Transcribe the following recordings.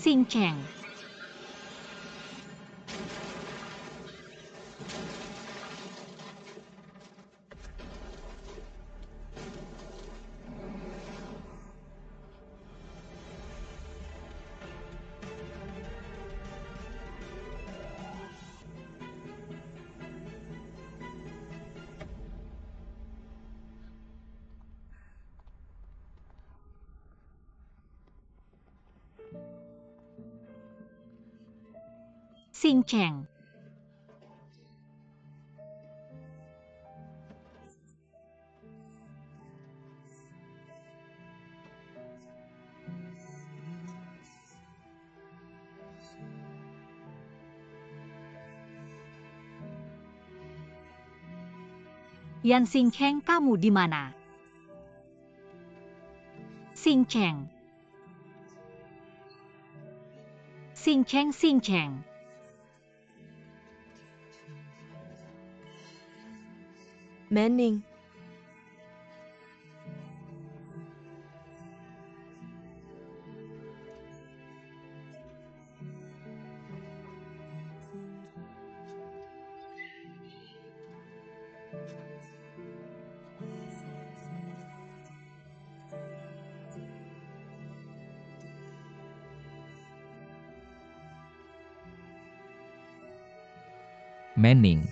Xing Cheng. Xing Cheng. Yan Xing Cheng, kamu di mana? Xing Cheng. Xing Cheng, Xing Cheng. Manning. Manning.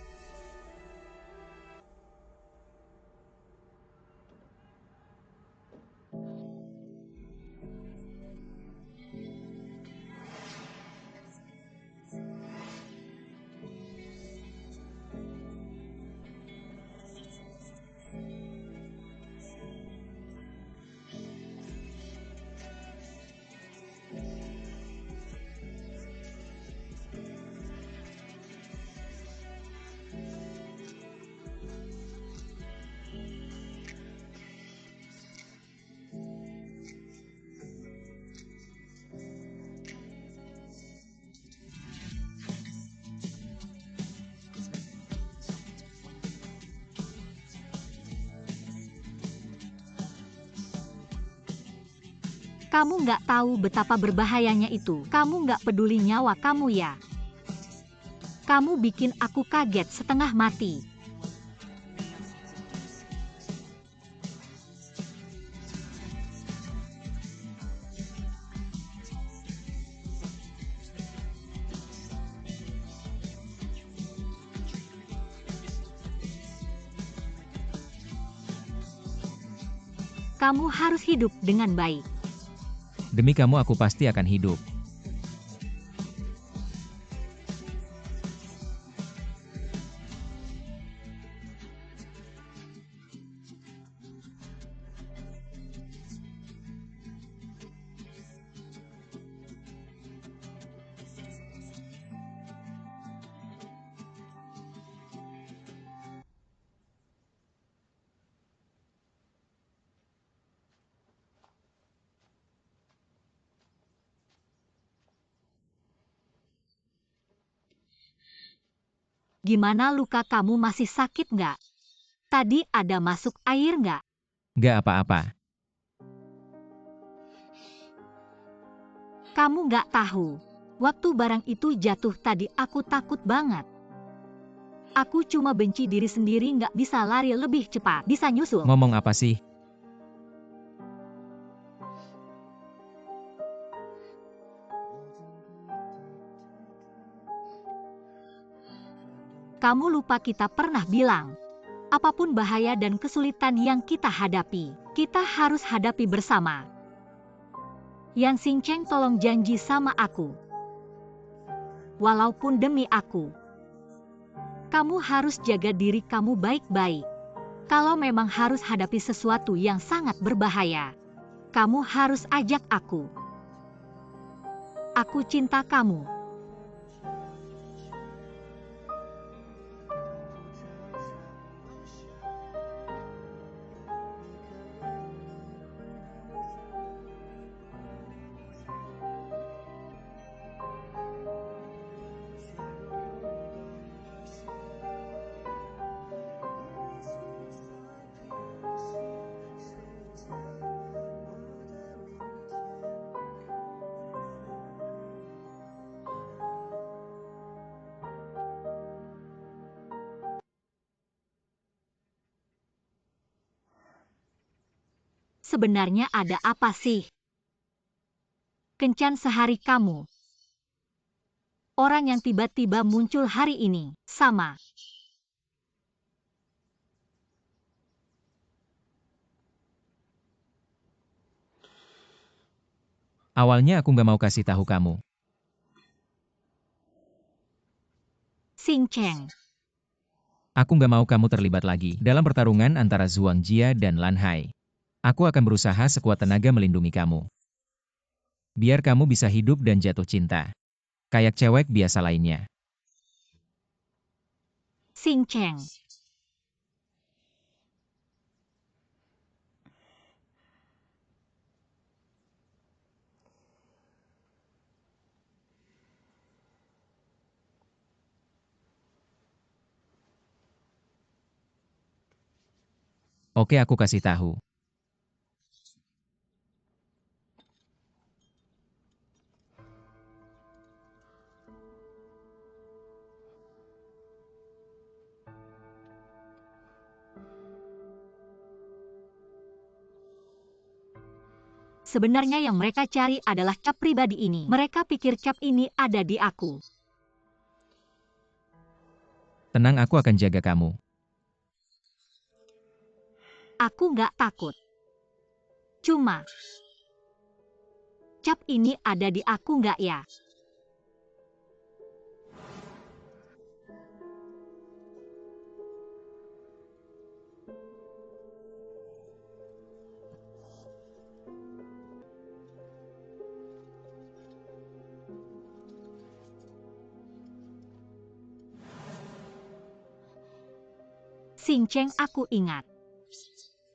Kamu nggak tahu betapa berbahayanya itu. Kamu nggak peduli nyawa kamu ya. Kamu bikin aku kaget setengah mati. Kamu harus hidup dengan baik. Demi kamu aku pasti akan hidup. Gimana luka kamu, masih sakit nggak? Tadi ada masuk air nggak? Gak apa-apa. Kamu nggak tahu. Waktu barang itu jatuh tadi aku takut banget. Aku cuma benci diri sendiri nggak bisa lari lebih cepat. Bisa nyusul. Ngomong apa sih? Kamu lupa kita pernah bilang, apapun bahaya dan kesulitan yang kita hadapi, kita harus hadapi bersama. Yan Xing Cheng, tolong janji sama aku. Walaupun demi aku. Kamu harus jaga diri kamu baik-baik. Kalau memang harus hadapi sesuatu yang sangat berbahaya, kamu harus ajak aku. Aku cinta kamu. Sebenarnya ada apa sih? Kencan sehari kamu. Orang yang tiba-tiba muncul hari ini, sama. Awalnya aku nggak mau kasih tahu kamu. Xing Cheng. Aku nggak mau kamu terlibat lagi dalam pertarungan antara Zhuang Jia dan Lan Hai. Aku akan berusaha sekuat tenaga melindungi kamu. Biar kamu bisa hidup dan jatuh cinta. Kayak cewek biasa lainnya. Xing Cheng. Oke, aku kasih tahu. Sebenarnya yang mereka cari adalah cap pribadi ini. Mereka pikir cap ini ada di aku. Tenang, aku akan jaga kamu. Aku nggak takut. Cuma, cap ini ada di aku nggak ya? Xing Cheng, aku ingat.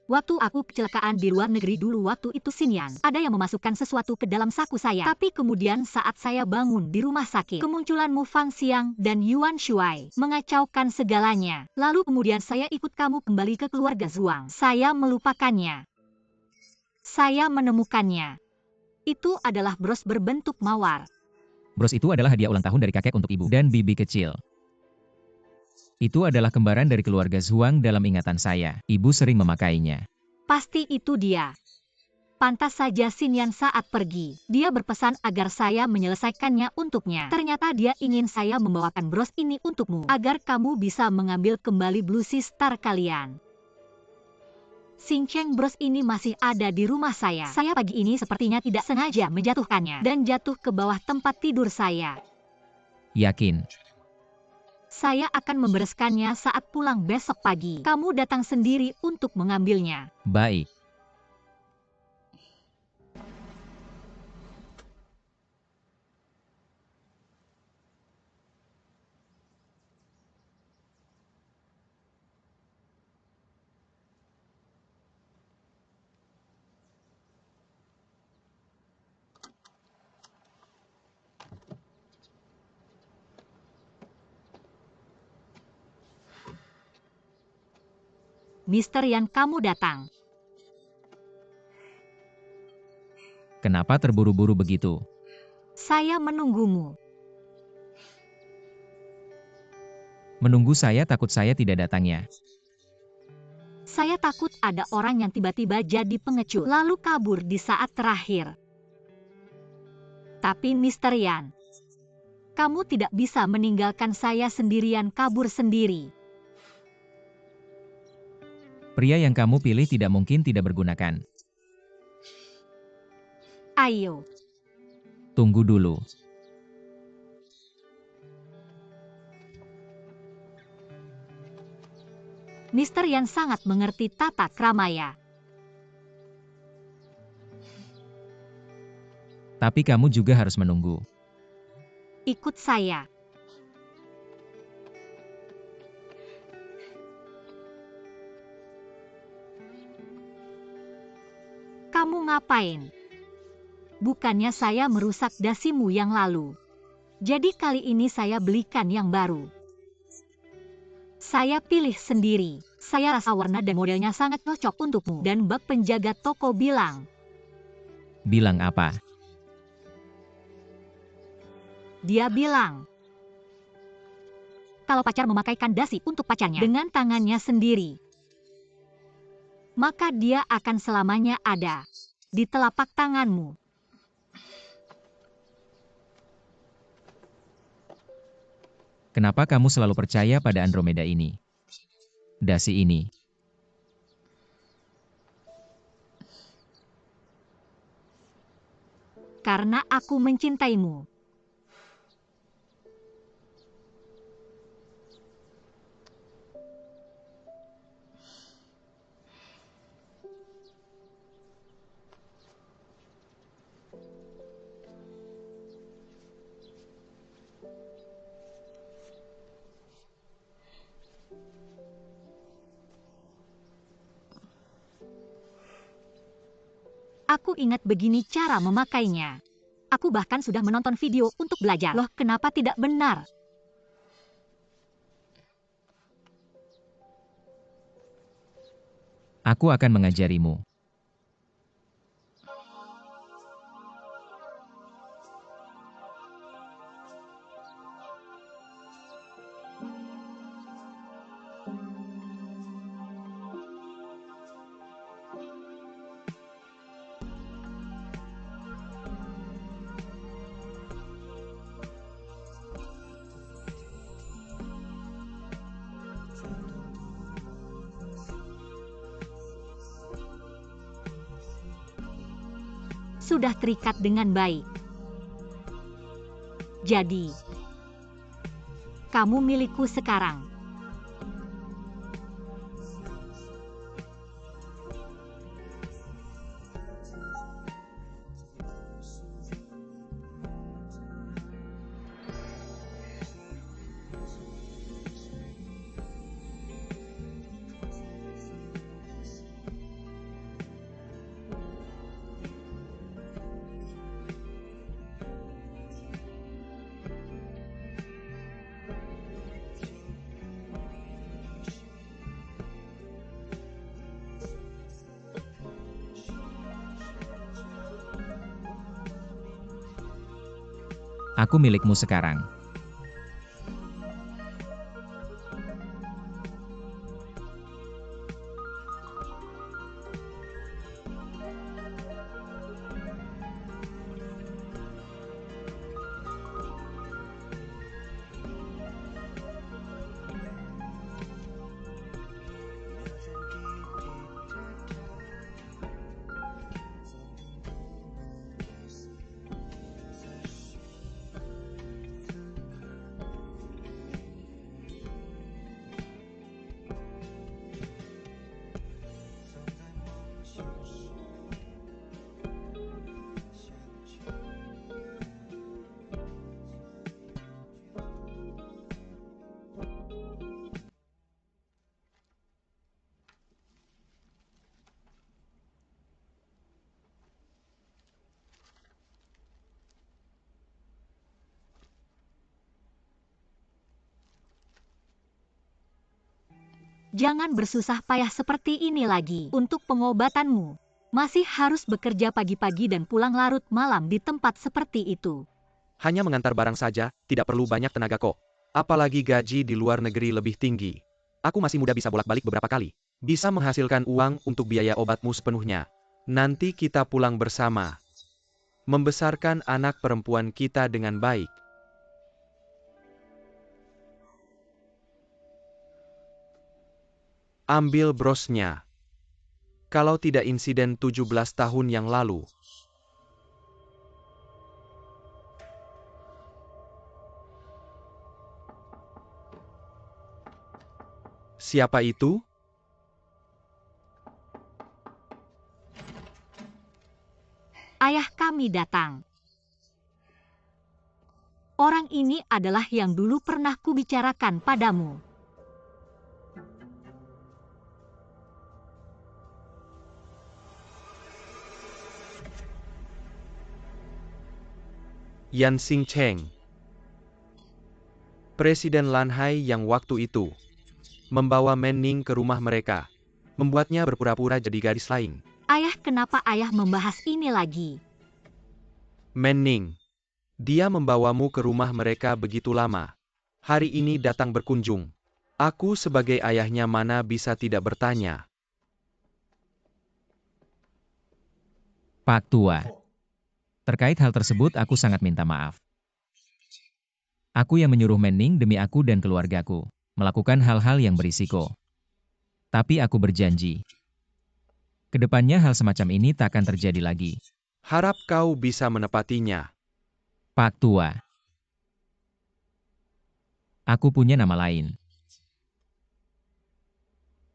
Waktu aku kecelakaan di luar negeri dulu, waktu itu Xinyan, ada yang memasukkan sesuatu ke dalam saku saya. Tapi kemudian saat saya bangun di rumah sakit, kemunculan Mu Fangxiang dan Yuan Shuai mengacaukan segalanya. Lalu kemudian saya ikut kamu kembali ke keluarga Zhuang. Saya melupakannya. Saya menemukannya. Itu adalah bros berbentuk mawar. Bros itu adalah hadiah ulang tahun dari kakek untuk ibu dan bibi kecil. Itu adalah kembaran dari keluarga Zhuang dalam ingatan saya. Ibu sering memakainya. Pasti itu dia. Pantas saja Xinyan saat pergi, dia berpesan agar saya menyelesaikannya untuknya. Ternyata dia ingin saya membawakan bros ini untukmu, agar kamu bisa mengambil kembali Blue Sea Star kalian. Xing Cheng, bros ini masih ada di rumah saya. Saya pagi ini sepertinya tidak sengaja menjatuhkannya, dan jatuh ke bawah tempat tidur saya. Yakin? Saya akan membereskannya saat pulang besok pagi. Kamu datang sendiri untuk mengambilnya. Baik. Mister Yan, kamu datang. Kenapa terburu-buru begitu? Saya menunggumu. Menunggu saya, takut saya tidak datangnya. Saya takut ada orang yang tiba-tiba jadi pengecut, lalu kabur di saat terakhir. Tapi Mister Yan, kamu tidak bisa meninggalkan saya sendirian kabur sendiri. Pria yang kamu pilih tidak mungkin tidak bergunakan. Ayo. Tunggu dulu. Mister Yan sangat mengerti tata kramaya. Tapi kamu juga harus menunggu. Ikut saya. Kamu ngapain? Bukannya saya merusak dasimu yang lalu. Jadi kali ini saya belikan yang baru. Saya pilih sendiri. Saya rasa warna dan modelnya sangat cocok untukmu. Dan bak penjaga toko bilang. Bilang apa? Dia bilang, kalau pacar memakaikan dasi untuk pacarnya dengan tangannya sendiri, maka dia akan selamanya ada di telapak tanganmu. Kenapa kamu selalu percaya pada Andromeda ini? Dasi ini. Karena aku mencintaimu. Aku ingat begini cara memakainya. Aku bahkan sudah menonton video untuk belajar. Loh, kenapa tidak benar? Aku akan mengajarimu. Sudah terikat dengan baik. Jadi, kamu milikku sekarang. Aku milikmu sekarang. Jangan bersusah payah seperti ini lagi untuk pengobatanmu. Masih harus bekerja pagi-pagi dan pulang larut malam di tempat seperti itu. Hanya mengantar barang saja, tidak perlu banyak tenaga kok. Apalagi gaji di luar negeri lebih tinggi. Aku masih muda bisa bolak-balik beberapa kali. Bisa menghasilkan uang untuk biaya obatmu sepenuhnya. Nanti kita pulang bersama. Membesarkan anak perempuan kita dengan baik. Ambil brosnya. Kalau tidak insiden 17 tahun yang lalu. Siapa itu? Ayah kami datang. Orang ini adalah yang dulu pernah kubicarakan padamu. Yan Xingcheng. Presiden Lanhai yang waktu itu membawa Menning ke rumah mereka, membuatnya berpura-pura jadi gadis lain. Ayah, kenapa ayah membahas ini lagi? Menning, dia membawamu ke rumah mereka begitu lama. Hari ini datang berkunjung. Aku sebagai ayahnya mana bisa tidak bertanya. Pak Tua. Terkait hal tersebut aku sangat minta maaf. Aku yang menyuruh Manning demi aku dan keluargaku melakukan hal-hal yang berisiko. Tapi aku berjanji, kedepannya hal semacam ini tak akan terjadi lagi. Harap kau bisa menepatinya. Pak Tua. Aku punya nama lain.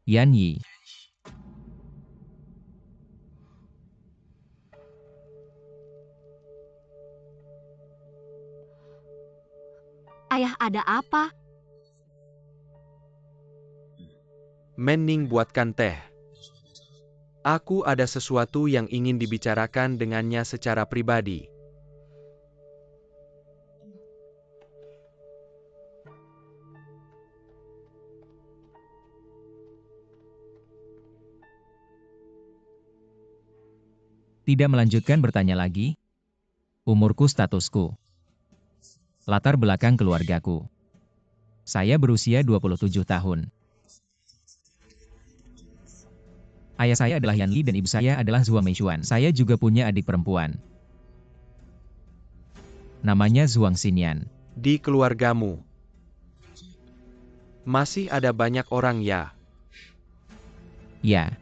Yan Yi. Ayah, ada apa? Manning buatkan teh. Aku ada sesuatu yang ingin dibicarakan dengannya secara pribadi. Tidak melanjutkan bertanya lagi. Umurku, statusku. Latar belakang keluargaku. Saya berusia 27 tahun. Ayah saya adalah Yan Li dan ibu saya adalah Zhuang Meishuan. Saya juga punya adik perempuan. Namanya Zhuang Xinyan. Di keluargamu masih ada banyak orang ya? Ya.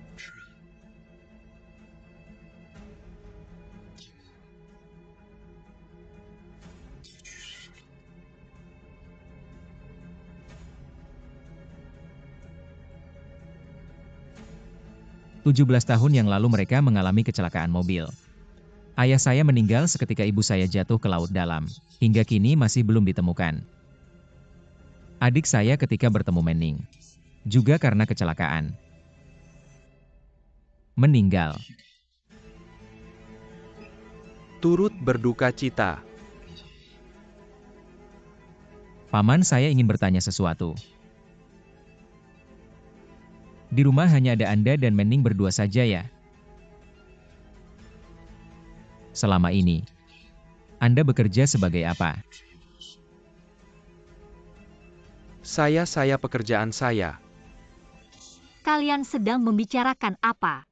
Tujuh 17 tahun yang lalu mereka mengalami kecelakaan mobil. Ayah saya meninggal seketika ibu saya jatuh ke laut dalam. Hingga kini masih belum ditemukan. Adik saya ketika bertemu Manning juga karena kecelakaan meninggal. Turut berduka cita. Paman, saya ingin bertanya sesuatu. Di rumah hanya ada Anda dan Manning berdua saja ya? Selama ini, Anda bekerja sebagai apa? Saya pekerjaan saya. Kalian sedang membicarakan apa?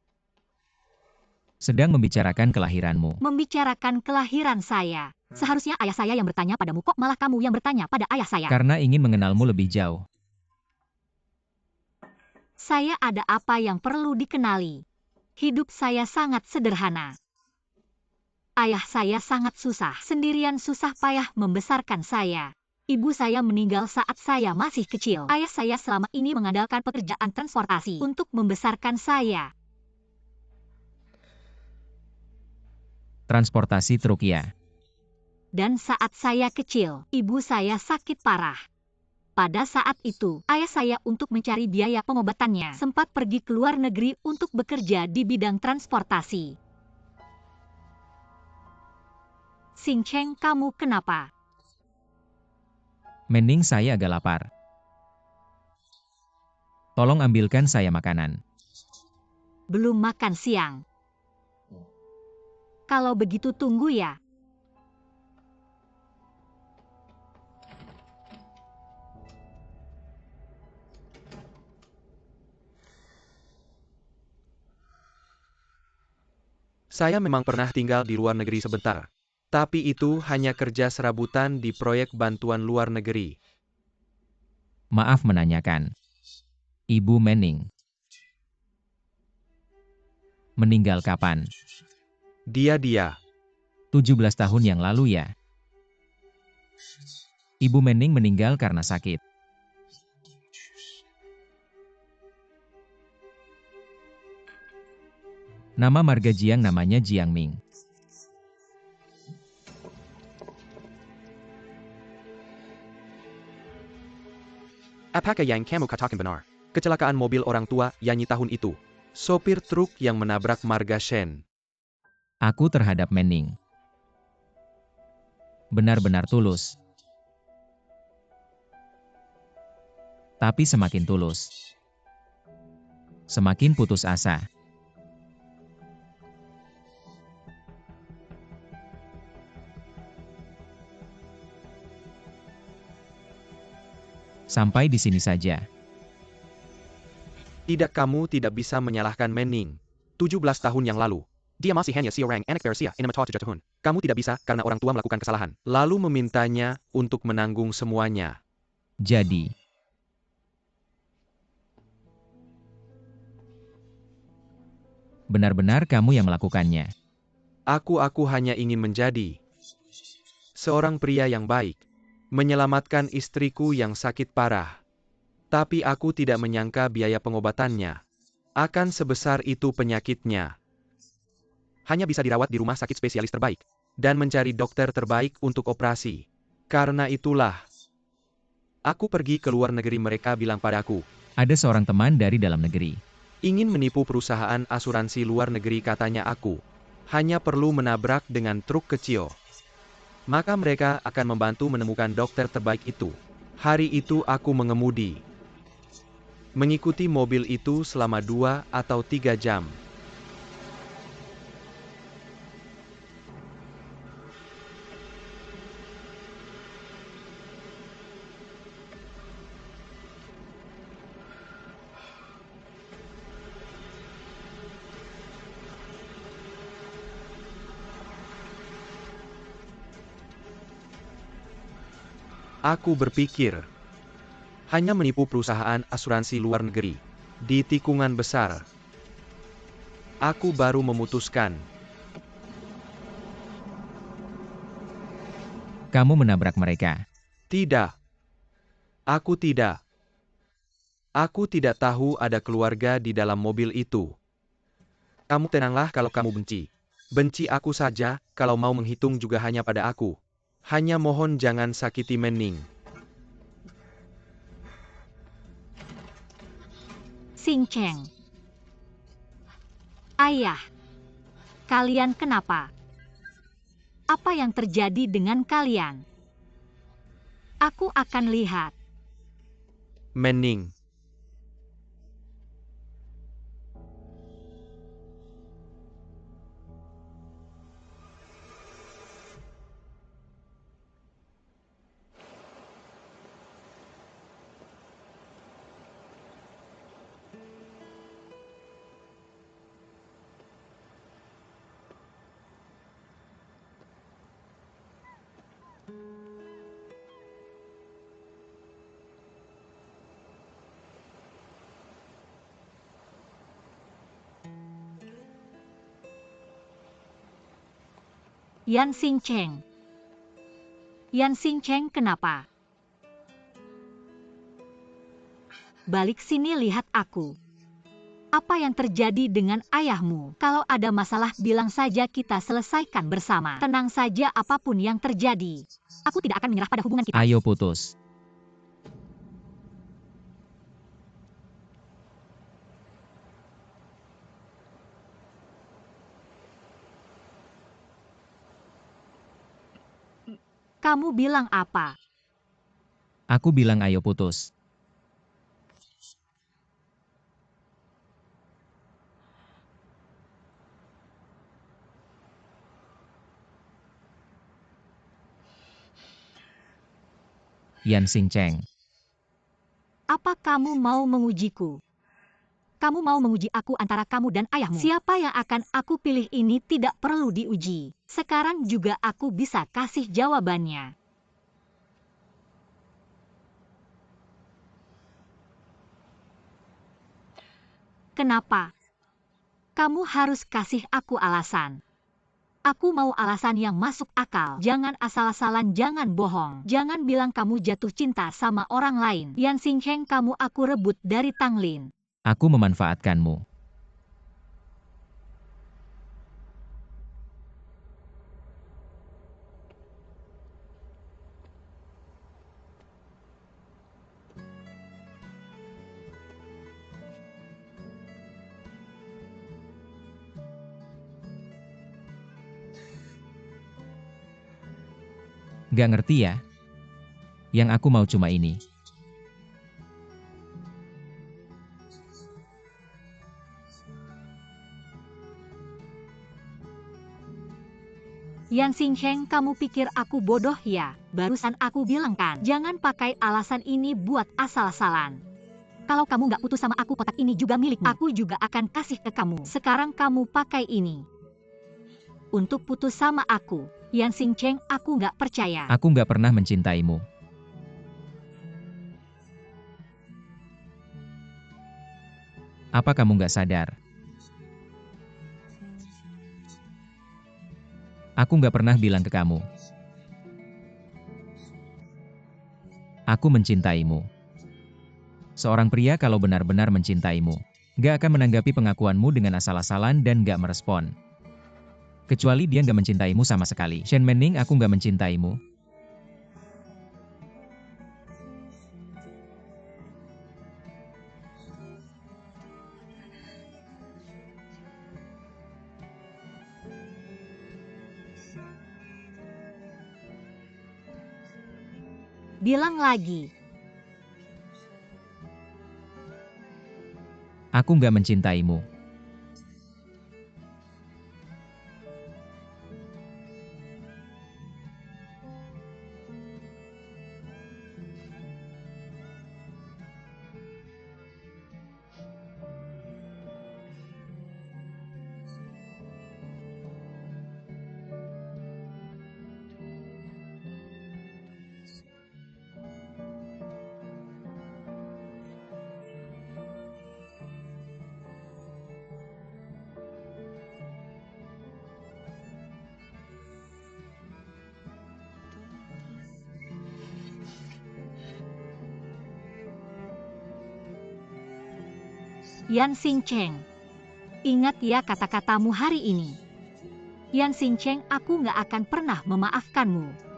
Sedang membicarakan kelahiranmu. Membicarakan kelahiran saya. Seharusnya ayah saya yang bertanya padamu, kok malah kamu yang bertanya pada ayah saya? Karena ingin mengenalmu lebih jauh. Saya ada apa yang perlu dikenali? Hidup saya sangat sederhana. Ayah saya sangat susah, sendirian susah payah membesarkan saya. Ibu saya meninggal saat saya masih kecil. Ayah saya selama ini mengandalkan pekerjaan transportasi untuk membesarkan saya. Transportasi truk ya. Dan saat saya kecil, ibu saya sakit parah. Pada saat itu, ayah saya untuk mencari biaya pengobatannya sempat pergi ke luar negeri untuk bekerja di bidang transportasi. Xing Cheng, kamu kenapa? Manning, saya agak lapar. Tolong ambilkan saya makanan. Belum makan siang. Kalau begitu tunggu ya. Saya memang pernah tinggal di luar negeri sebentar. Tapi itu hanya kerja serabutan di proyek bantuan luar negeri. Maaf menanyakan. Ibu Manning meninggal kapan? Dia. 17 tahun yang lalu ya. Ibu Manning meninggal karena sakit. Nama marga Jiang namanya Jiangming. Apakah yang kamu katakan benar? Kecelakaan mobil orang tua Yanyi tahun itu. Sopir truk yang menabrak marga Shen. Aku terhadap Manning benar-benar tulus. Tapi semakin tulus, semakin putus asa. Sampai di sini saja. Kamu tidak bisa menyalahkan Manning. 17 tahun yang lalu. Dia masih hanya seorang anak Persia yang mata jatuhun. Kamu tidak bisa karena orang tua melakukan kesalahan. Lalu memintanya untuk menanggung semuanya. Jadi, benar-benar kamu yang melakukannya. Aku hanya ingin menjadi seorang pria yang baik. Menyelamatkan istriku yang sakit parah. Tapi aku tidak menyangka biaya pengobatannya akan sebesar itu penyakitnya. Hanya bisa dirawat di rumah sakit spesialis terbaik, dan mencari dokter terbaik untuk operasi. Karena itulah, aku pergi ke luar negeri. Mereka bilang padaku, Ada seorang teman dari dalam negeri. ingin menipu perusahaan asuransi luar negeri katanya aku. Hanya perlu menabrak dengan truk kecil. Maka mereka akan membantu menemukan dokter terbaik itu. Hari itu aku mengemudi. Mengikuti mobil itu selama 2 atau 3 jam. Aku berpikir, hanya menipu perusahaan asuransi luar negeri, di tikungan besar. Aku baru memutuskan, Kamu menabrak mereka. tidak. Aku tidak. Aku tidak tahu ada keluarga di dalam mobil itu. Kamu tenanglah kalau kamu benci. Benci aku saja, kalau mau menghitung juga hanya pada aku. Hanya mohon jangan sakiti Menning. Xing Cheng. Ayah. Kalian kenapa? Apa yang terjadi dengan kalian? Aku akan lihat. Menning. Yan Xing Cheng. Yan Xing Cheng kenapa? Balik sini lihat aku. Apa yang terjadi dengan ayahmu? Kalau ada masalah bilang saja kita selesaikan bersama. Tenang saja apapun yang terjadi. Aku tidak akan menyerah pada hubungan kita. Ayo putus. Kamu bilang apa? Aku bilang ayo putus. Yan Xing Cheng. Apa kamu mau mengujiku? Kamu mau menguji aku antara kamu dan ayahmu? Siapa yang akan aku pilih ini tidak perlu diuji. Sekarang juga aku bisa kasih jawabannya. Kenapa? Kamu harus kasih aku alasan. Aku mau alasan yang masuk akal. Jangan asal-asalan, jangan bohong. Jangan bilang kamu jatuh cinta sama orang lain. Yan Xing Cheng, kamu aku rebut dari Tang Lin. Aku memanfaatkanmu. Gak ngerti ya? Yang aku mau cuma ini. Yan Xing Cheng, kamu pikir aku bodoh ya? Barusan aku bilang kan, jangan pakai alasan ini buat asal-asalan. Kalau kamu nggak putus sama aku, kotak ini juga milikmu. Aku juga akan kasih ke kamu. Sekarang kamu pakai ini. untuk putus sama aku. Yan Xingcheng, aku nggak percaya. Aku nggak pernah mencintaimu. Apa kamu nggak sadar? Aku nggak pernah bilang ke kamu. Aku mencintaimu. Seorang pria kalau benar-benar mencintaimu, nggak akan menanggapi pengakuanmu dengan asal-asalan dan nggak merespon. Kecuali dia nggak mencintaimu sama sekali. Shen Menning, aku nggak mencintaimu. Bilang lagi. Aku nggak mencintaimu. Yan Xingcheng, ingat ya kata-katamu hari ini. Yan Xingcheng, aku nggak akan pernah memaafkanmu.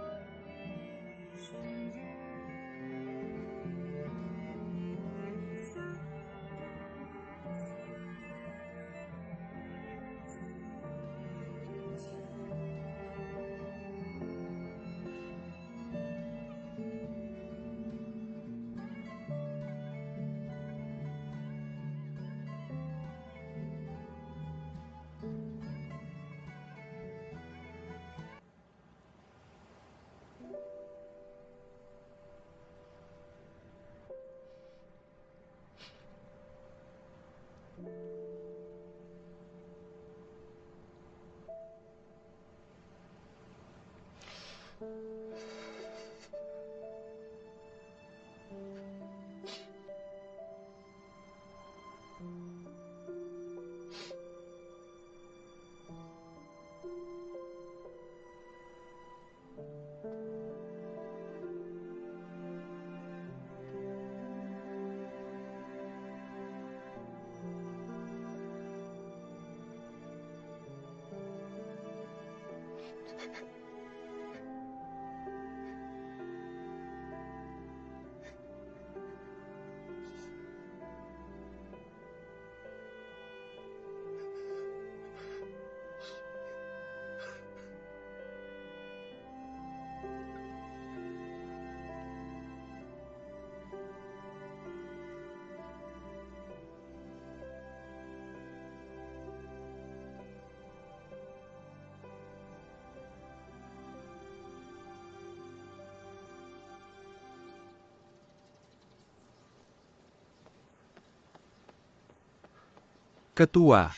Ketua.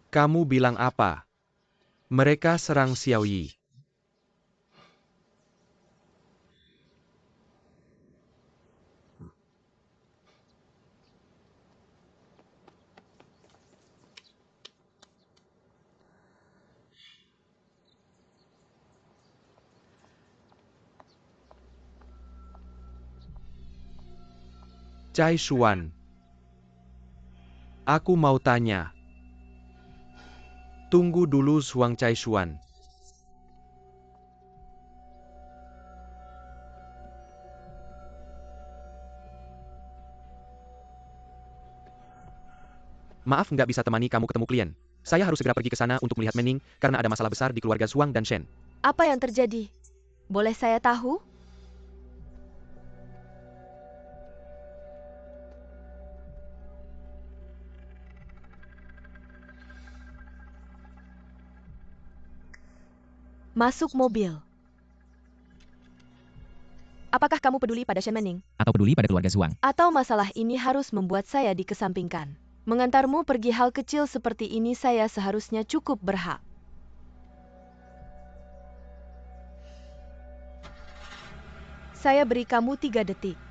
Kamu bilang apa? Mereka serang Xiaoyi. Cai Xuan. Aku mau tanya. Tunggu dulu Zhuang Cai Xuan. Maaf nggak bisa temani kamu ketemu klien. Saya harus segera pergi ke sana untuk melihat Menning karena ada masalah besar di keluarga Zhuang dan Shen. Apa yang terjadi? Boleh saya tahu? Masuk mobil. Apakah kamu peduli pada Shen Menning? Atau peduli pada keluarga Zhuang? Atau masalah ini harus membuat saya dikesampingkan? Mengantarmu pergi hal kecil seperti ini saya seharusnya cukup berhak. Saya beri kamu 3 detik.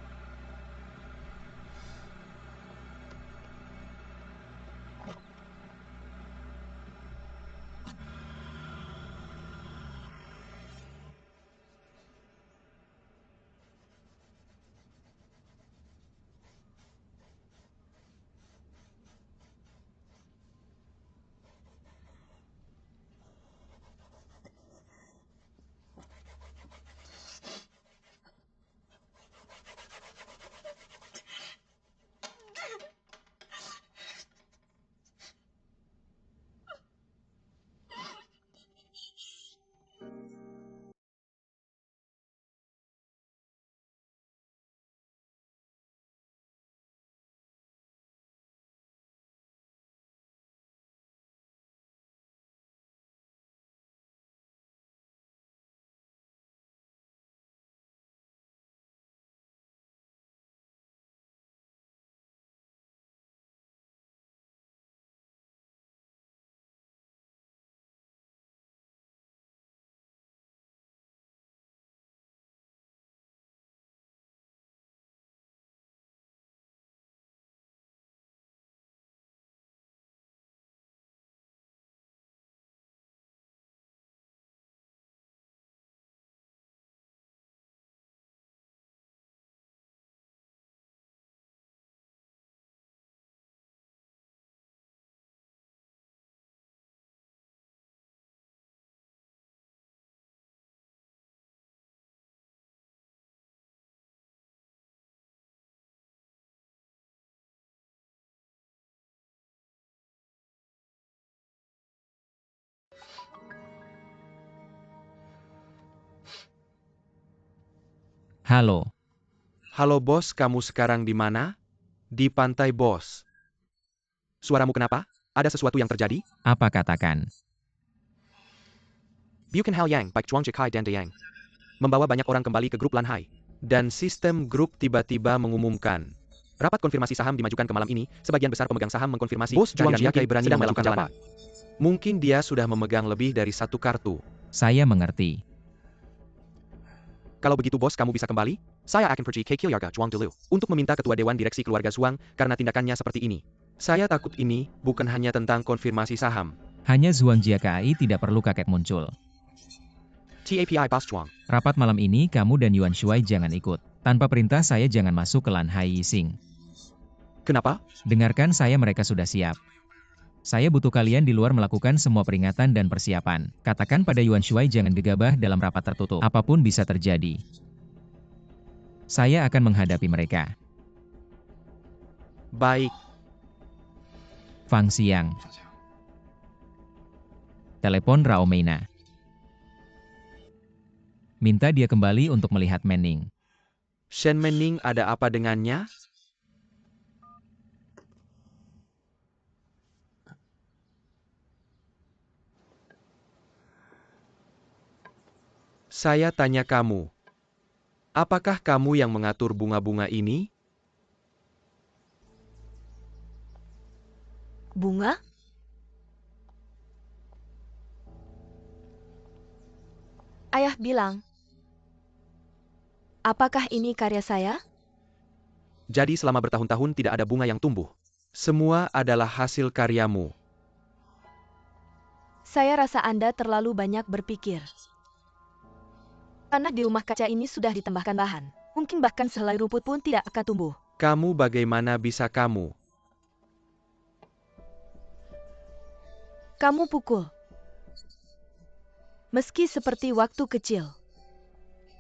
Halo, Halo bos, kamu sekarang di mana? Di pantai bos. Suaramu kenapa? Ada sesuatu yang terjadi? apa katakan? Bukan Hal Yang, baik Chuang Chikai dan De Yang. Membawa banyak orang kembali ke grup Lanhai. Dan sistem grup tiba-tiba mengumumkan. Rapat konfirmasi saham dimajukan ke malam ini, sebagian besar pemegang saham mengkonfirmasi bos Chuang Chikai berani sedang dalam perjalanan. Mungkin dia sudah memegang lebih dari 1 kartu. Saya mengerti. Kalau begitu bos, kamu bisa kembali? Saya akan pergi ke Kilyarga Zhuang dulu untuk meminta ketua dewan direksi keluarga Zhuang karena tindakannya seperti ini. Saya takut ini bukan hanya tentang konfirmasi saham. Hanya Zhuang Jia KAI tidak perlu kaget muncul. TAPI Boss Zhuang. Rapat malam ini kamu dan Yuan Shuai jangan ikut. Tanpa perintah saya jangan masuk ke Lanhai Yixing. Kenapa? Dengarkan saya, mereka sudah siap. Saya butuh kalian di luar melakukan semua peringatan dan persiapan. Katakan pada Yuan Shuai jangan gegabah dalam rapat tertutup. Apapun bisa terjadi. Saya akan menghadapi mereka. Baik. Fang Xiang. Telepon Rao Meina. Minta dia kembali untuk melihat Manning. Shen Menning ada apa dengannya? Saya tanya kamu. Apakah kamu yang mengatur bunga-bunga ini? Bunga? Ayah bilang, apakah ini karya saya? Jadi selama bertahun-tahun tidak ada bunga yang tumbuh. Semua adalah hasil karyamu. Saya rasa Anda terlalu banyak berpikir. Tanah di rumah kaca ini sudah ditambahkan bahan. Mungkin bahkan sehelai rumput pun tidak akan tumbuh. Kamu bagaimana bisa kamu? Kamu pukul. Meski seperti waktu kecil.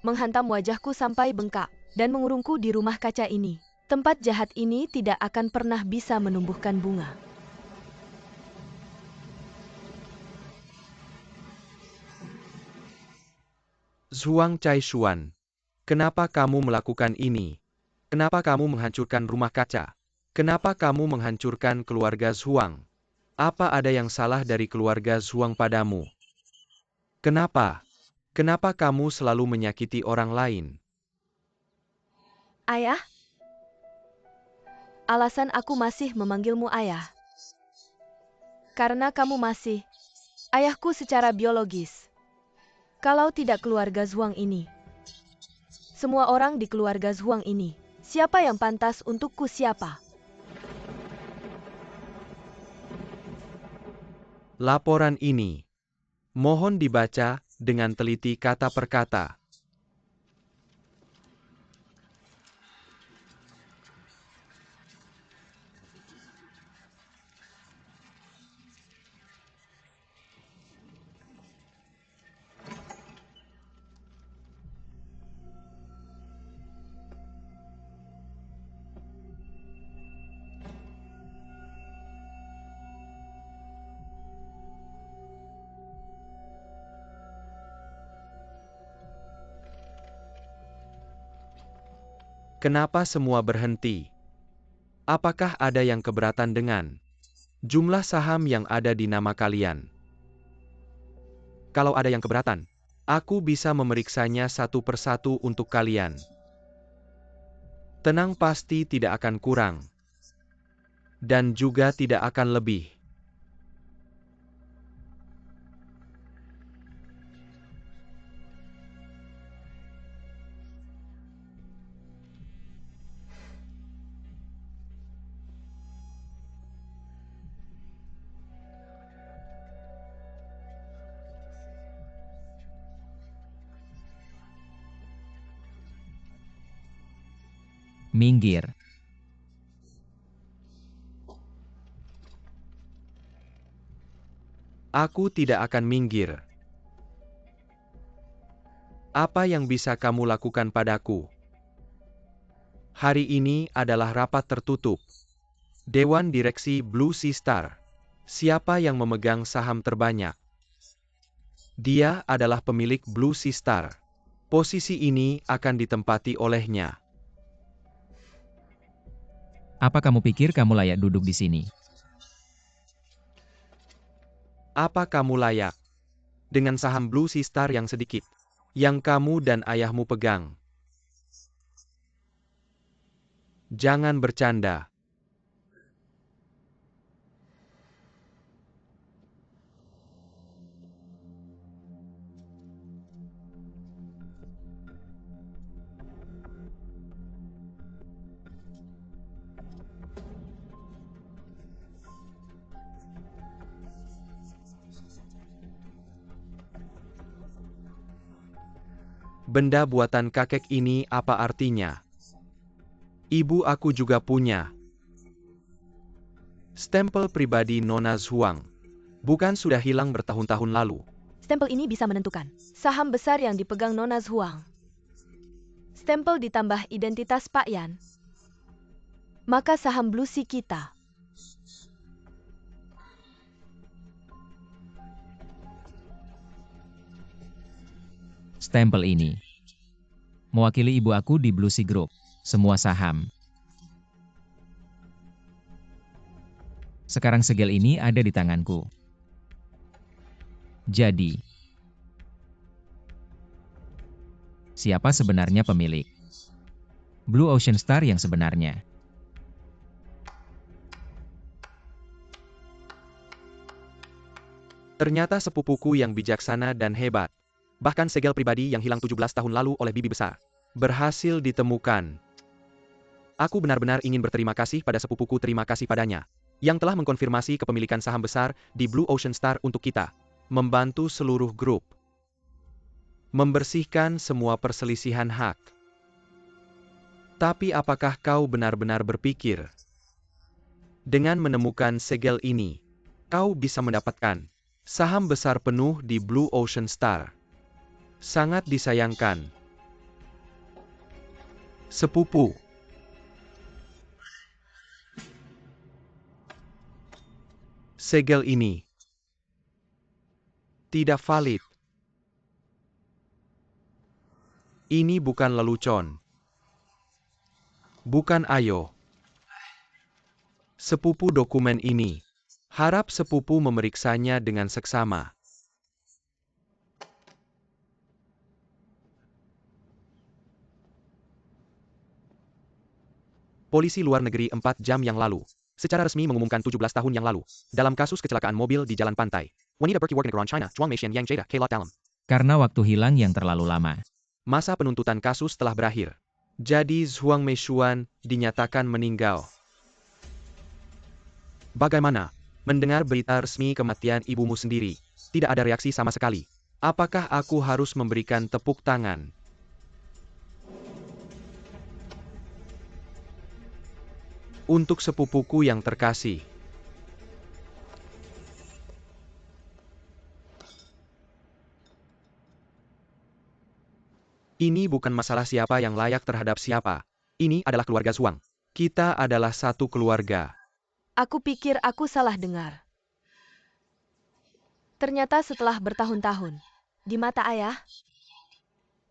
Menghantam wajahku sampai bengkak dan mengurungku di rumah kaca ini. Tempat jahat ini tidak akan pernah bisa menumbuhkan bunga. Zhuang Caishuan, kenapa kamu melakukan ini? Kenapa kamu menghancurkan rumah kaca? Kenapa kamu menghancurkan keluarga Zhuang? Apa ada yang salah dari keluarga Zhuang padamu? Kenapa? Kenapa kamu selalu menyakiti orang lain? Ayah? alasan aku masih memanggilmu ayah. Karena kamu masih ayahku secara biologis. Kalau tidak keluarga Zhuang ini, semua orang di keluarga Zhuang ini, siapa yang pantas untukku siapa? Laporan ini mohon dibaca dengan teliti kata per kata. Kenapa semua berhenti? Apakah ada yang keberatan dengan jumlah saham yang ada di nama kalian? Kalau ada yang keberatan, aku bisa memeriksanya satu persatu untuk kalian. Tenang, pasti tidak akan kurang. Dan juga tidak akan lebih. Minggir. Aku tidak akan minggir. Apa yang bisa kamu lakukan padaku? Hari ini adalah rapat tertutup. Dewan Direksi Blue Sea Star. Siapa yang memegang saham terbanyak? Dia adalah pemilik Blue Sea Star. Posisi ini akan ditempati olehnya. Apa kamu pikir kamu layak duduk di sini? Apa kamu layak dengan saham Blue Sea Star yang sedikit yang kamu dan ayahmu pegang? Jangan bercanda. Benda buatan kakek ini apa artinya? Ibu aku juga punya. Stempel pribadi Nona Zhuang. Bukan sudah hilang bertahun-tahun lalu. Stempel ini bisa menentukan saham besar yang dipegang Nona Zhuang. Stempel ditambah identitas Pak Yan, maka saham Blue Sea kita. Stempel ini mewakili ibu aku di Blue Sea Group. Semua saham. Sekarang segel ini ada di tanganku. Jadi, siapa sebenarnya pemilik Blue Ocean Star yang sebenarnya? Ternyata sepupuku yang bijaksana dan hebat. Bahkan segel pribadi yang hilang 17 tahun lalu oleh bibi besar berhasil ditemukan. Aku benar-benar ingin berterima kasih pada sepupuku, terima kasih padanya yang telah mengkonfirmasi kepemilikan saham besar di Blue Ocean Star untuk kita, membantu seluruh grup, membersihkan semua perselisihan hak. Tapi apakah kau benar-benar berpikir, dengan menemukan segel ini, kau bisa mendapatkan saham besar penuh di Blue Ocean Star? Sangat disayangkan. Sepupu. Segel ini tidak valid. Ini bukan lelucon. Bukan ayo. Sepupu dokumen ini. Harap sepupu memeriksanya dengan seksama. Polisi luar negeri 4 jam yang lalu. Secara resmi mengumumkan 17 tahun yang lalu. Dalam kasus kecelakaan mobil di jalan pantai. Wanita berkewarganegaraan China, Zhuang Meishan Yang Jada, Kelot dalam. Karena waktu hilang yang terlalu lama. Masa penuntutan kasus telah berakhir. Jadi Zhuang Meishuan dinyatakan meninggal. Bagaimana? Mendengar berita resmi kematian ibumu sendiri. Tidak ada reaksi sama sekali. Apakah aku harus memberikan tepuk tangan? Untuk sepupuku yang terkasih. Ini bukan masalah siapa yang layak terhadap siapa. Ini adalah keluarga Zhuang. Kita adalah satu keluarga. Aku pikir aku salah dengar. Ternyata setelah bertahun-tahun, di mata ayah,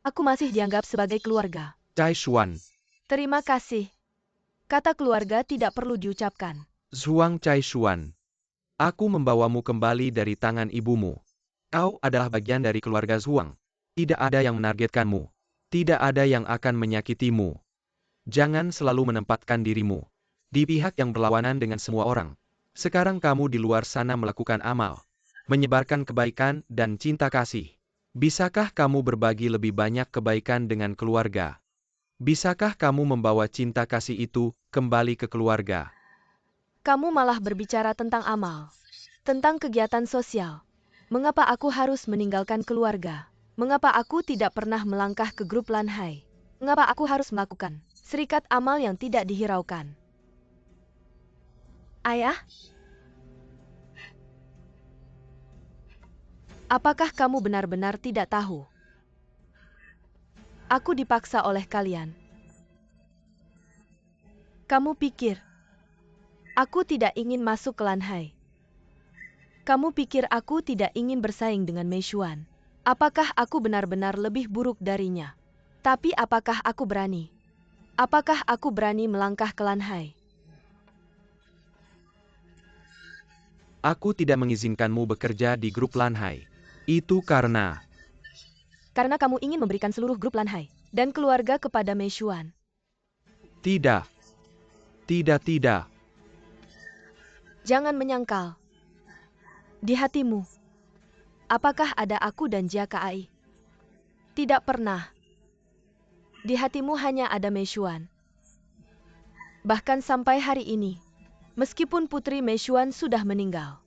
aku masih dianggap sebagai keluarga. Cai Xuan. Terima kasih. Kata keluarga tidak perlu diucapkan. Zhuang Cai Xuan. Aku membawamu kembali dari tangan ibumu. Kau adalah bagian dari keluarga Zhuang. Tidak ada yang menargetkanmu. Tidak ada yang akan menyakitimu. Jangan selalu menempatkan dirimu di pihak yang berlawanan dengan semua orang. Sekarang kamu di luar sana melakukan amal, menyebarkan kebaikan dan cinta kasih. Bisakah kamu berbagi lebih banyak kebaikan dengan keluarga? Bisakah kamu membawa cinta kasih itu kembali ke keluarga? Kamu malah berbicara tentang amal, tentang kegiatan sosial. Mengapa aku harus meninggalkan keluarga? Mengapa aku tidak pernah melangkah ke grup Lanhai? Mengapa aku harus melakukan serikat amal yang tidak dihiraukan? Ayah? Apakah kamu benar-benar tidak tahu? Aku dipaksa oleh kalian. Kamu pikir aku tidak ingin masuk ke Lanhai? Kamu pikir aku tidak ingin bersaing dengan Meishuan? Apakah aku benar-benar lebih buruk darinya? Tapi apakah aku berani? Apakah aku berani melangkah ke Lanhai? Aku tidak mengizinkanmu bekerja di grup Lanhai. Itu karena kamu ingin memberikan seluruh grup Lanhai dan keluarga kepada Meishuan. tidak. Tidak. Jangan menyangkal. Di hatimu, apakah ada aku dan Jia Kai? Tidak pernah. Di hatimu hanya ada Meishuan. Bahkan sampai hari ini, meskipun Putri Meishuan sudah meninggal,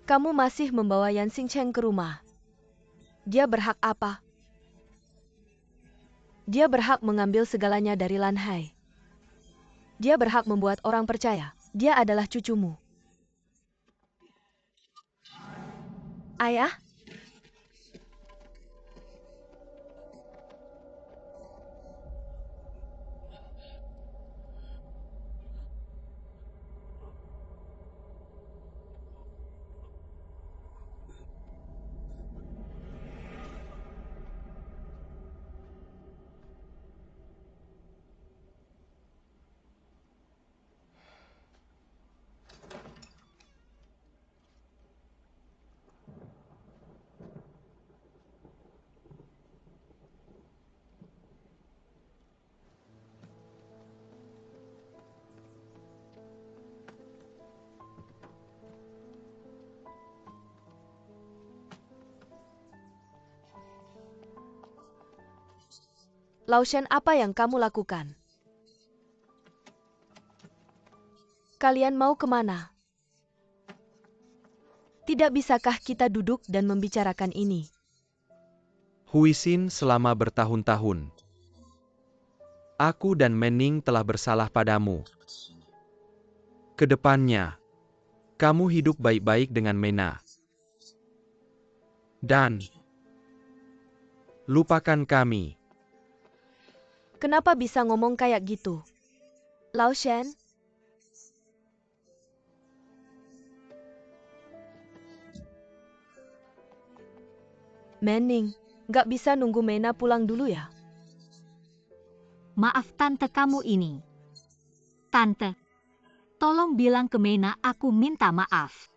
kamu masih membawa Yan Xingcheng ke rumah. Dia berhak apa? Dia berhak mengambil segalanya dari Lanhai. Dia berhak membuat orang percaya dia adalah cucumu. Ayah? Lao Shen, apa yang kamu lakukan? Kalian mau kemana? Tidak bisakah kita duduk dan membicarakan ini? Huisin selama bertahun-tahun. Aku dan Mening telah bersalah padamu. Kedepannya, kamu hidup baik-baik dengan Mena. Dan lupakan kami. Kenapa bisa ngomong kayak gitu? Lao Shen? Mening, gak bisa nunggu Mena pulang dulu ya? Maaf tante kamu ini. Tante, tolong bilang ke Mena aku minta maaf.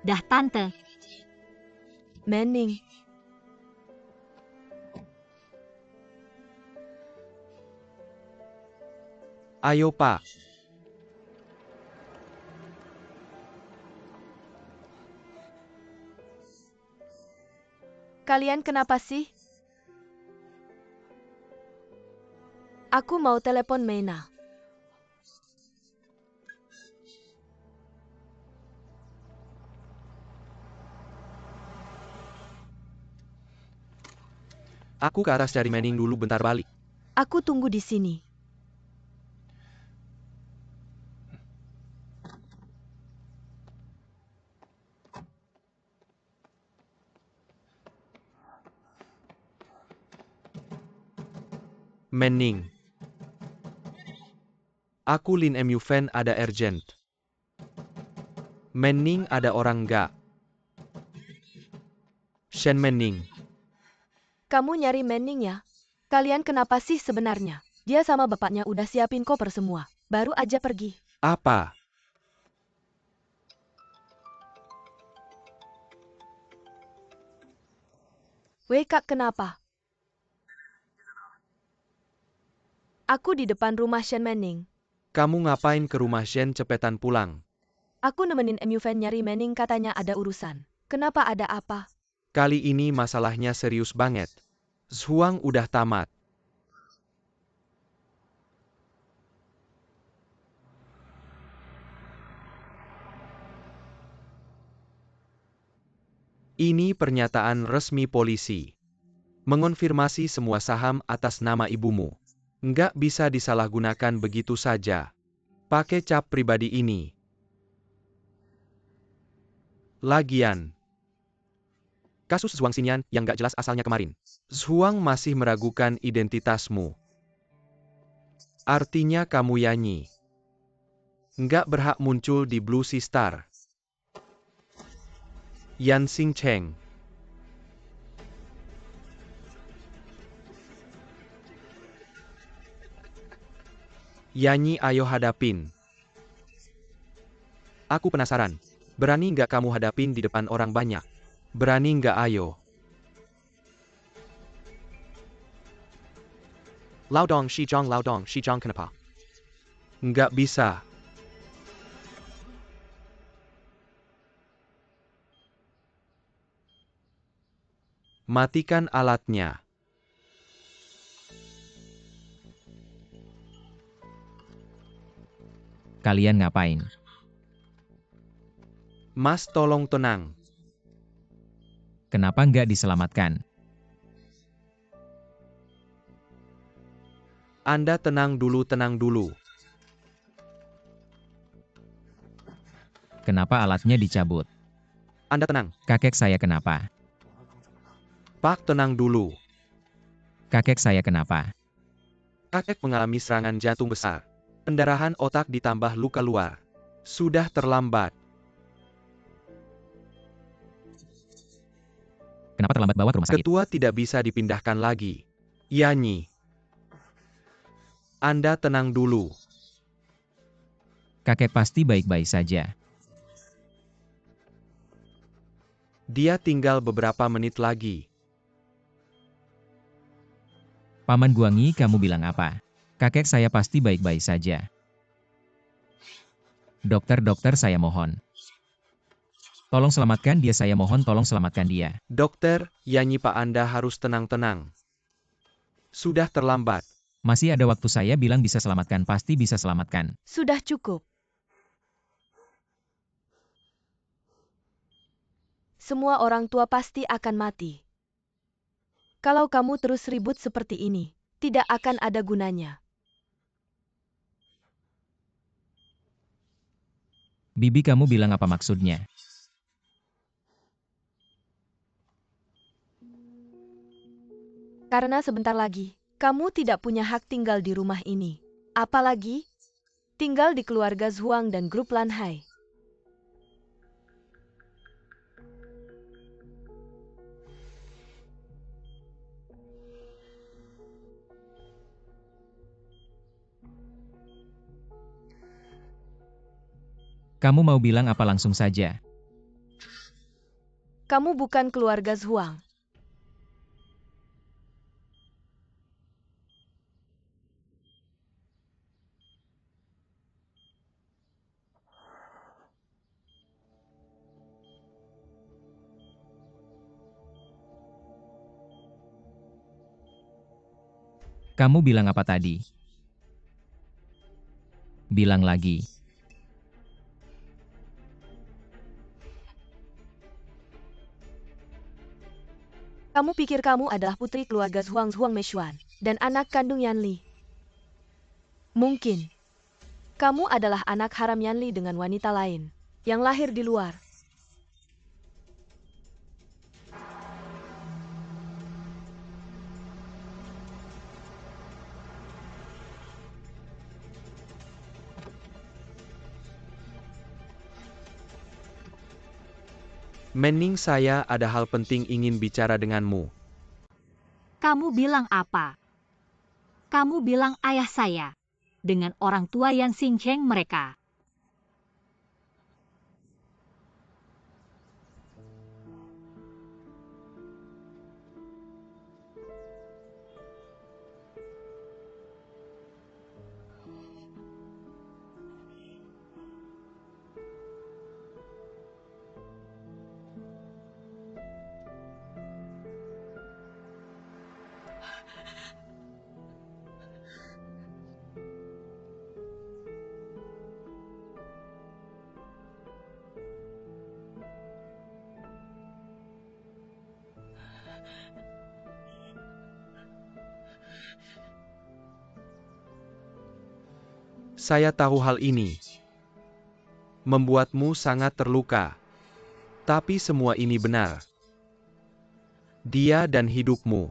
Dah Tante. Manning. Ayo Pak. Kalian kenapa sih? Aku mau telepon Mena. Aku ke atas cari Manning dulu bentar balik. Aku tunggu di sini. Manning. Aku Lin MU fan ada urgent. Manning ada orang nggak? Shen Manning. Kamu nyari Manning ya? Kalian kenapa sih sebenarnya? Dia sama bapaknya udah siapin koper semua. Baru aja pergi. Apa? Wei Kak, kenapa? Aku di depan rumah Shen Manning. Kamu ngapain ke rumah Shen cepetan pulang? Aku nemenin MU fan nyari Manning, katanya ada urusan. Kenapa, ada apa? Kali ini masalahnya serius banget. Zhuang udah tamat. Ini pernyataan resmi polisi. Mengonfirmasi semua saham atas nama ibumu. Nggak bisa disalahgunakan begitu saja. Pakai cap pribadi ini. Lagian, kasus Zhuang Xinyan yang nggak jelas asalnya kemarin. Zhuang masih meragukan identitasmu. Artinya kamu Yanyi. Nggak berhak muncul di Blue Sea Star. Yan Xingcheng. Yanyi, ayo hadapin. Aku penasaran. Berani nggak kamu hadapin di depan orang banyak? Berani nggak, ayo? Laodong Shijong kenapa? Nggak bisa. Matikan alatnya. Kalian ngapain? Mas, tolong tenang. Kenapa nggak diselamatkan? Anda tenang dulu, tenang dulu. Kenapa alatnya dicabut? Anda tenang. Kakek saya kenapa? Pak, tenang dulu. Kakek saya kenapa? Kakek mengalami serangan jantung besar. Pendarahan otak ditambah luka luar. Sudah terlambat. Kenapa terlambat bawa ke rumah sakit? Ketua tidak bisa dipindahkan lagi. Yanyi. Anda tenang dulu. Kakek pasti baik-baik saja. Dia tinggal beberapa menit lagi. Paman Guangi, kamu bilang apa? Kakek saya pasti baik-baik saja. Dokter, saya mohon. Tolong selamatkan dia, saya mohon tolong selamatkan dia. Dokter, Yanyi, Pak, Anda harus tenang-tenang. Sudah terlambat. Masih ada waktu, saya bilang bisa selamatkan, pasti bisa selamatkan. Sudah cukup. Semua orang tua pasti akan mati. Kalau kamu terus ribut seperti ini, tidak akan ada gunanya. Bibi, kamu bilang apa maksudnya? Karena sebentar lagi, kamu tidak punya hak tinggal di rumah ini. Apalagi, tinggal di keluarga Zhuang dan grup Lanhai. Kamu mau bilang apa langsung saja? Kamu bukan keluarga Zhuang. Kamu bilang apa tadi? Bilang lagi. Kamu pikir kamu adalah putri keluarga Zhuang Meishuan dan anak kandung Yanli. Mungkin kamu adalah anak haram Yanli dengan wanita lain yang lahir di luar. Mening, saya ada hal penting ingin bicara denganmu. Kamu bilang apa? Kamu bilang ayah saya. Dengan orang tua Yan Xingcheng mereka. Saya tahu hal ini membuatmu sangat terluka. Tapi semua ini benar. Dia dan hidupmu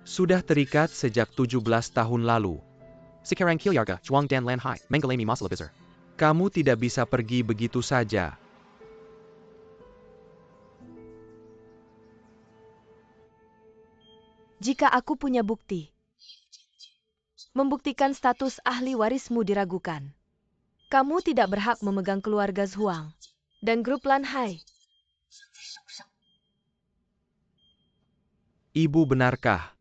sudah terikat sejak 17 tahun lalu. Sekarang Kilyarga, Zhuang dan Lanhai, Menggalami masalah besar. Kamu tidak bisa pergi begitu saja. Jika aku punya bukti, membuktikan status ahli warismu diragukan, kamu tidak berhak memegang keluarga Zhuang dan grup Lanhai. Ibu, benarkah?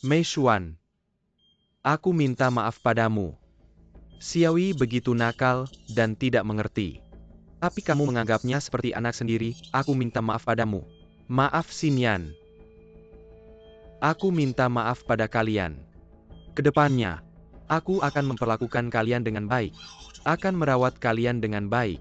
Meishuan, aku minta maaf padamu. Xiaoyi begitu nakal dan tidak mengerti. Tapi kamu menganggapnya seperti anak sendiri. Aku minta maaf padamu. Maaf Xinyan. Aku minta maaf pada kalian. Kedepannya, aku akan memperlakukan kalian dengan baik. Akan merawat kalian dengan baik.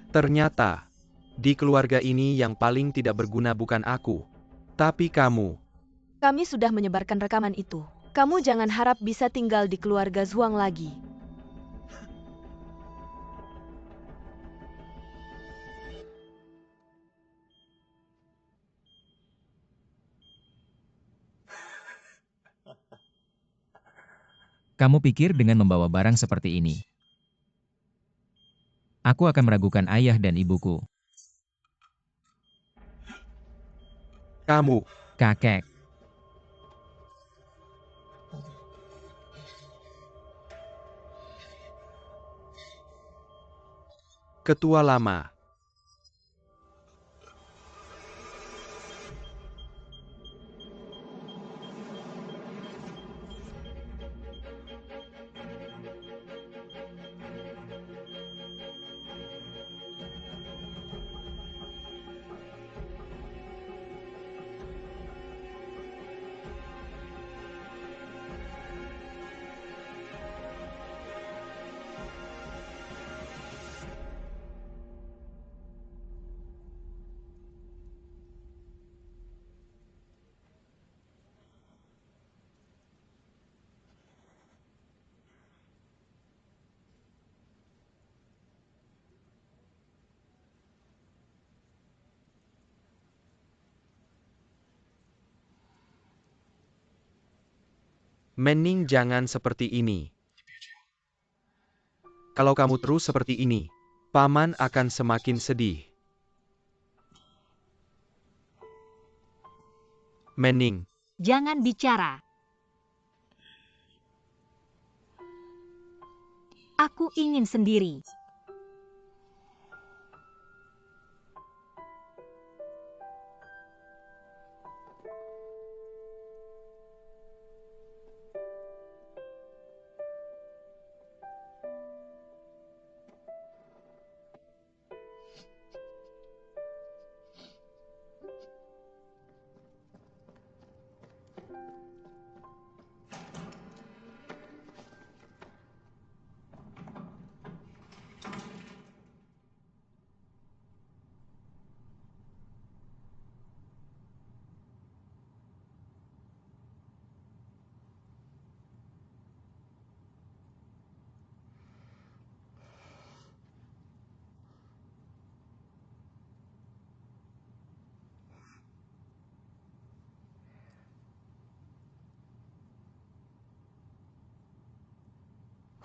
Ternyata, di keluarga ini yang paling tidak berguna bukan aku, tapi kamu. Kami sudah menyebarkan rekaman itu. Kamu jangan harap bisa tinggal di keluarga Zhuang lagi. Kamu pikir dengan membawa barang seperti ini, aku akan meragukan ayah dan ibuku. Kamu. Kakek. Ketua lama. Mening, jangan seperti ini. Kalau kamu terus seperti ini, Paman akan semakin sedih. Mening. Jangan bicara. Aku ingin sendiri.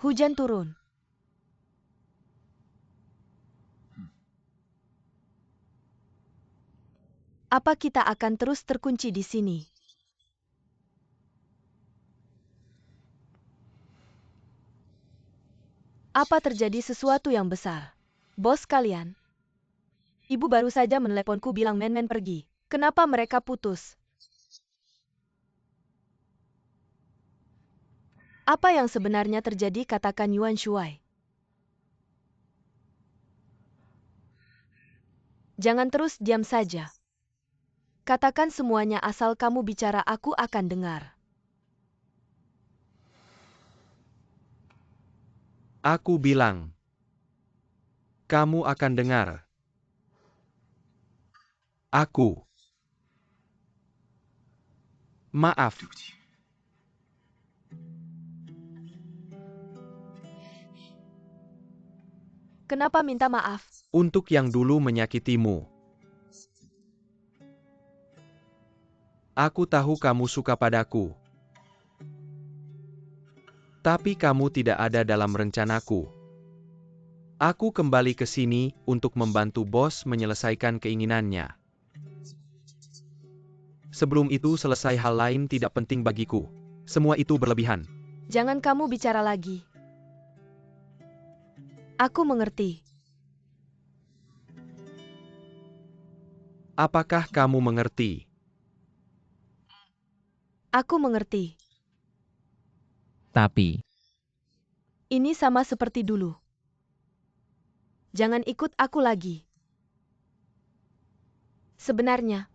Hujan turun. Apa kita akan terus terkunci di sini? Apa terjadi sesuatu yang besar? Bos kalian? Ibu baru saja meneleponku bilang Men-Men pergi. Kenapa mereka putus? Apa yang sebenarnya terjadi, katakan Yuan Shuai. Jangan terus diam saja. Katakan semuanya, asal kamu bicara aku akan dengar. Aku bilang. Kamu akan dengar. Aku. Maaf. Kenapa minta maaf? Untuk yang dulu menyakitimu. Aku tahu kamu suka padaku. Tapi kamu tidak ada dalam rencanaku. Aku kembali ke sini untuk membantu bos menyelesaikan keinginannya. Sebelum itu selesai hal lain tidak penting bagiku. Semua itu berlebihan. Jangan kamu bicara lagi. Aku mengerti. Apakah kamu mengerti? Aku mengerti. Tapi, Ini sama seperti dulu. Jangan ikut aku lagi. Sebenarnya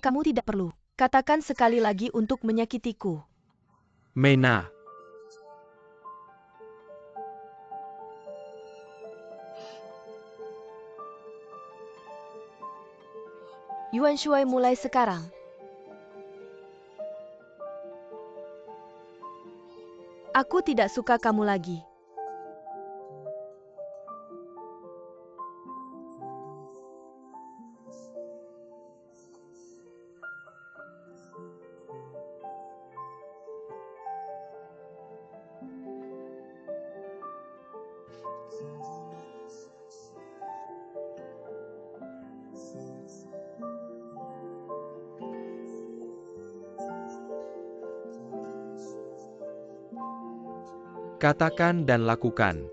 kamu tidak perlu. Katakan sekali lagi untuk menyakitiku. Mena. Yuan Shuai, mulai sekarang. Aku tidak suka kamu lagi. Katakan dan lakukan.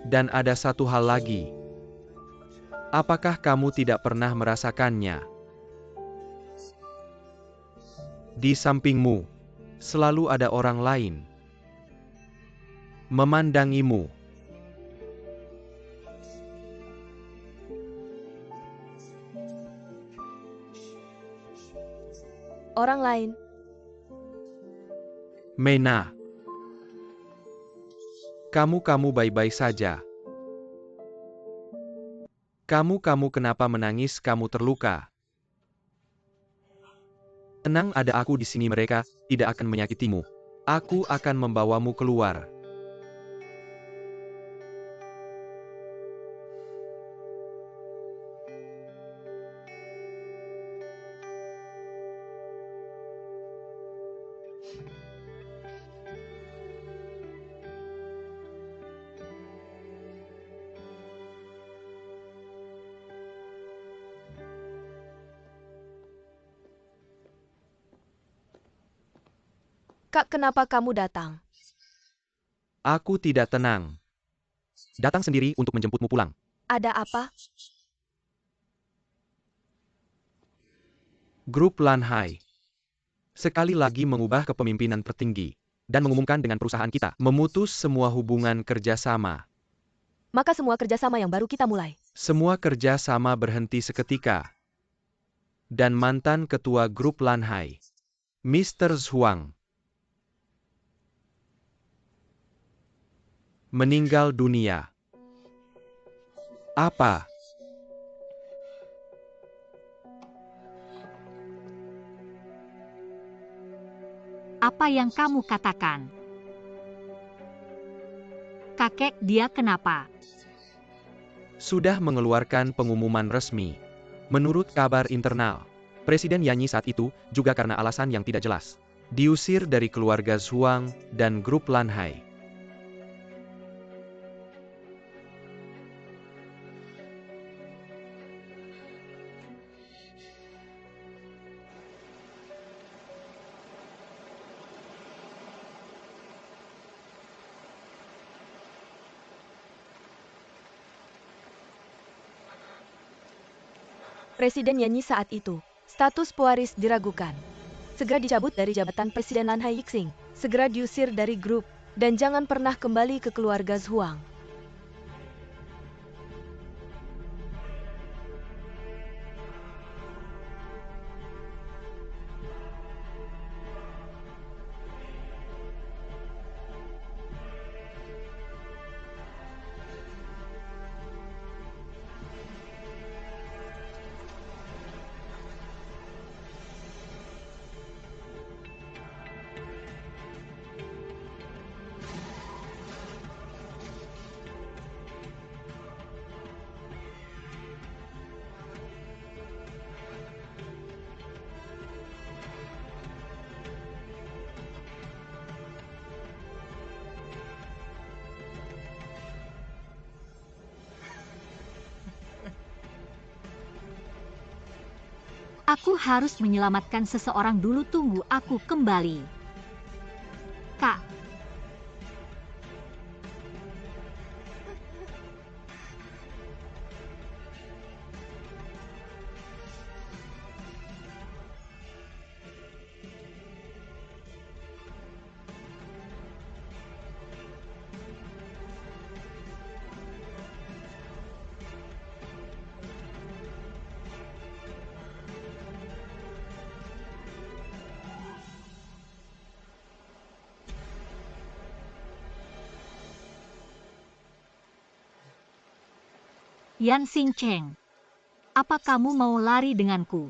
Dan ada satu hal lagi. Apakah kamu tidak pernah merasakannya? Di sampingmu, selalu ada orang lain. Memandangimu. Orang lain. Mena. Kamu baik-baik saja. Kamu kenapa menangis? Kamu terluka. Tenang, ada aku di sini, mereka tidak akan menyakitimu. Aku akan membawamu keluar. Kak, kenapa kamu datang? Aku tidak tenang. Datang sendiri untuk menjemputmu pulang. Ada apa? Grup Lanhai sekali lagi mengubah kepemimpinan tertinggi dan mengumumkan dengan perusahaan kita memutus semua hubungan kerjasama. Maka semua kerjasama yang baru kita mulai. Semua kerjasama berhenti seketika. Dan mantan ketua grup Lanhai, Mr. Zhuang, meninggal dunia. Apa? Apa yang kamu katakan? Kakek dia kenapa? Sudah mengeluarkan pengumuman resmi. Menurut kabar internal, Presiden Yanyi saat itu juga karena alasan yang tidak jelas, diusir dari keluarga Zhuang dan grup Lanhai. Presiden Yanyi saat itu, status pewaris diragukan. Segera dicabut dari jabatan Presiden Lanhai Yixing, segera diusir dari grup, dan jangan pernah kembali ke keluarga Zhuang. Aku harus menyelamatkan seseorang dulu, tunggu aku kembali. Kak. Yan Xingcheng, apa kamu mau lari denganku?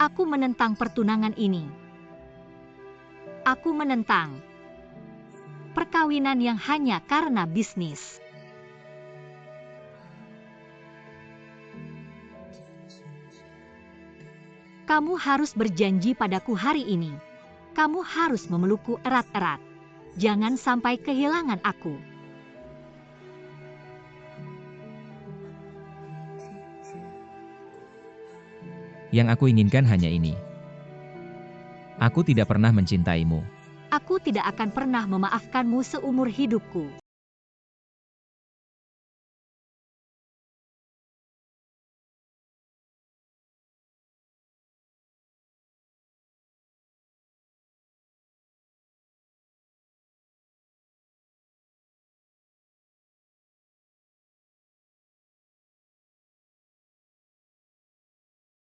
Aku menentang pertunangan ini. Aku menentang perkawinan yang hanya karena bisnis. Kamu harus berjanji padaku hari ini. Kamu harus memelukku erat-erat. Jangan sampai kehilangan aku. Yang aku inginkan hanya ini. Aku tidak pernah mencintaimu. Aku tidak akan pernah memaafkanmu seumur hidupku.